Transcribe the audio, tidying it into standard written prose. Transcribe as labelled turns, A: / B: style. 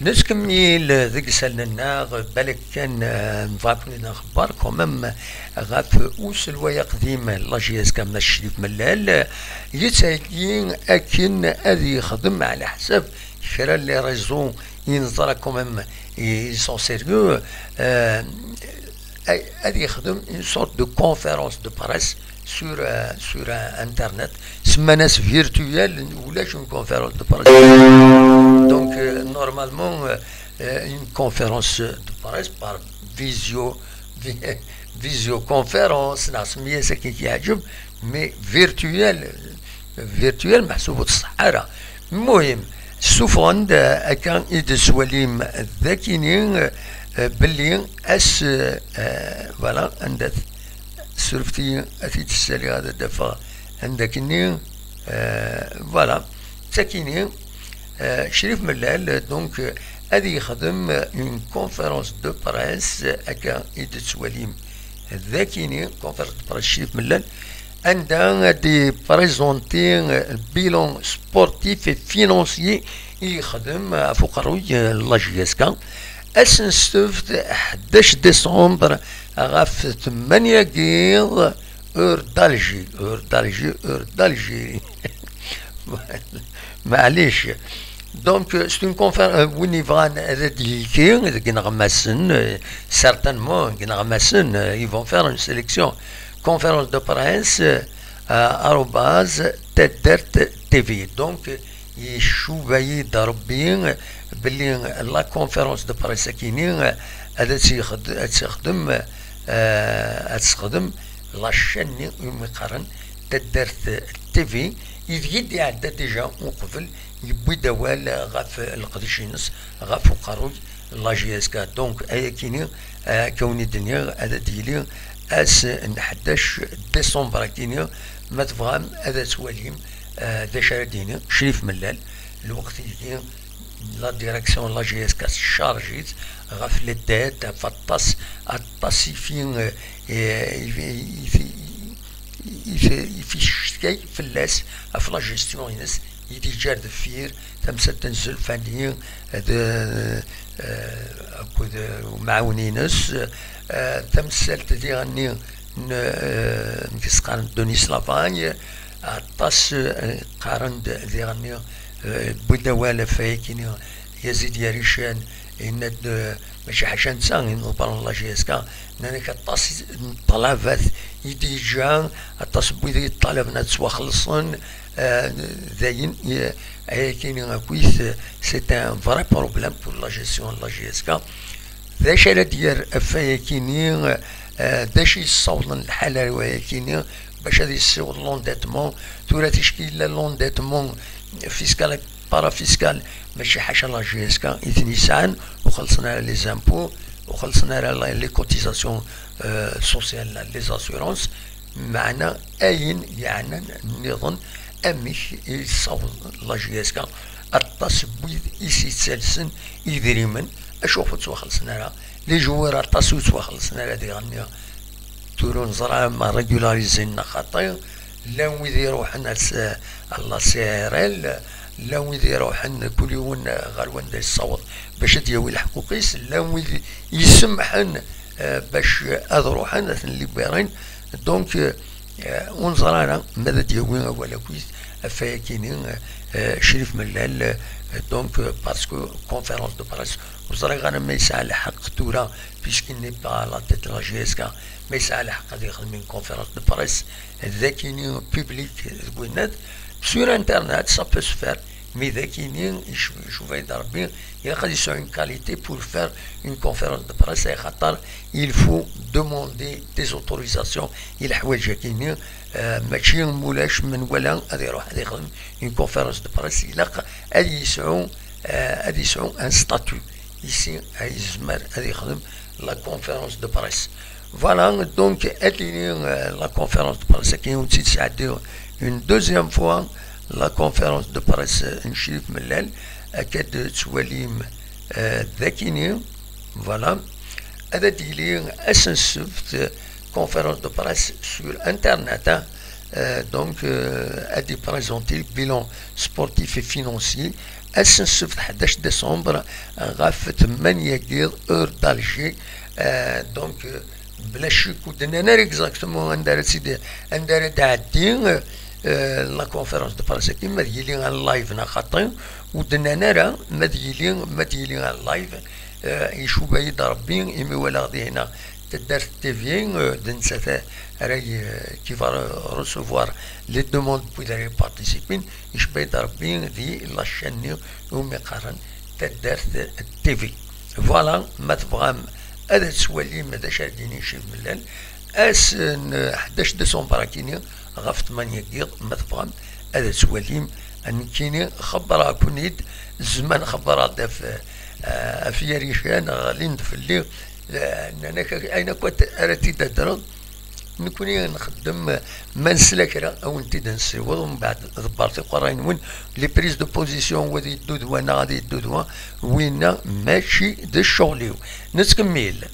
A: نسكمل ذيك سننا بالك كان نفاكلنا اخبار كومام غاف اوس الويا قديم لاجياس كامل الشريف ملال يتساكين اكن اذي يخدم على حساب كرا لي ريزون ينظر كومام يسون سيريو اذي يخدم اون سورت دو كونفيرونس دو بريس sur internet semanas virtuelle ou là une conférence de presse donc normalement une conférence de presse par visioconférence نسميها ساكن كيعجب مي فيرتويال محسوب الصحارى المهم سوفوند كان يدس وليم ذاكينين باللي اس فوالا عند سرفتي أثيت السالي هذا الدفع عندك إني فوالا ساكيني شريف ملال دونك هذه يخدم اون كونفيرونس دو بريس هكا يدس وليم ذاكيني كونفيرونس دو بريس شريف ملال عندها دي بريزونتي بيلون سبورتيف فينونسيي يخدم فوق روي لاجياسكا اسنستفت 11 ديسمبر غاف 8 كيل اور دالجي معليش دونك سي اون كونفيرونس وين يبغى هذا ديكي كي نغمسن سارتانمون كي نغمسن يفون فير اون سيليكسيون كونفيرونس دو بريس @تدرت تي في دونك يشوفي ضربين باللي لا كونفيرونس دو بريس كاينين هذا تخدم لاشين يقارن تدرت تي في يدي عدى ديجا وقبل يبوي دوال غاف القديشينس غاف وقاروي لا جي اس كا دونك ايا كيني كوني الدنيا هذا ديلي اس 11 ديسمبر كيني ما تفهم هذا تواليم ذا شارديني شريف ملال الوقت اللي لا ديريكسيون لا جي اس كا شارجيت غاف لي دات فطاس الطاسي فين في شكاي فلاس في لا جيستيون ينس يدي جار دفير تمسا تنزل فانيين اكود معاونينس تمثل تديغني نكس قارن دونيس لافاني عطاس قارن ديغني بودوالة فايكيني يزيد ياريشان إن ماشي حاجة نسان نضرب الله جيسكا نانك الطاس طلبات يدي جان الطاس بويدي الطلب نتسوا خلصن ذاين كاين كويس سي ان فري بروبليم بور لا جيستيون لا جيسكا ذاش على ديال فايكيني داش يصوضن الحالة وياكيني باش هذا يصوض لونديتمون تورا تشكيل لونديتمون فيسكال بارافيسكال ماشي حاجه لا جي اس كا اثني سان وخلصنا لي زامبو وخلصنا لي كوتيزاسيون سوسيال لي زاسيورونس معنا اين يعني نظن امش يصوب لا جي اس كا التصبيد يسي تسلسن يدريمن اشوفوا تسوا خلصنا لي جوار التصويت تسوا خلصنا دي غنيا تورون زرا ما ريغولاريزينا خاطر لا وين يروحنا الله سيرل لا وين يروحن كل يوم غير دا يصوت باش دياوي الحقوقيس لا وين يسمحن باش اضروحن اللي باغين دونك ونزرانا ماذا دياوي ولا كويس فاكينين شريف ملال دونك باسكو كونفيرونس دو بريس وزرا غانا ما يسعى الحق تورا بيسكي ني با لا تيت لا جي اس كا ما يسعى الحق غادي يخدم من كونفيرونس دو بريس ذاكيني بيبليك كوينات sur internet ça peut se faire mais ذاكيني يشوف يدار بين يقدر يسوي une qualité pour faire une conférence de presse خاطر il faut demander des autorisations الحوايج كاينين ماشي مولاش من ولا غادي يروح غادي يخدم une conférence de presse يلقى غادي يسعو ان ستاتيو ici يزمر غادي يخدم la conférence de presse voilà donc la conférence de presse كاين وتزيد ساعدي une deuxième fois la conférence de presse نشريف ملال أكاد تواليم ذاكيني فوالا هذا ديلي أسنسفت conférence de presse sur internet donc a dû présenter le bilan sportif et financier السبت 11 ديسمبر غاف 8 كيض اور دالجي. دونك بلا شك ودنا ناري اكزاكتومون اندار سيدي اندار تعدي لا كونفيرونس دو بريس كيما ديالي على اللايف نخاطي ودنا نارا ما ديالي على اللايف يشوف بايد ربي إمي ولا غادي هنا تدار التيفي دنسا راهي كيف ريسوفوار لي دوموند بويداري بارتيسيبين يشبه ربي دي لاشين يوم يقارن تدار التيفي. فوالا ما تبغى هذا تسوالي ماذا شارديني شي ملال اس 11 ديسمبر كيني غاف 8 كيض ما تبغى هذا تسوالي ان كيني خبرها كونيد الزمان خبرها في ريشان غالين في الليل لأننا أين كنت أرتي تدرد نكوني نخدم ما نسلك أو نتي نسيوض ومن بعد ضبارتي قراين وين لي بريز دو بوزيسيون ودي الدودوا أنا غادي الدودوا وين ماشي دو شغليو نتكمل.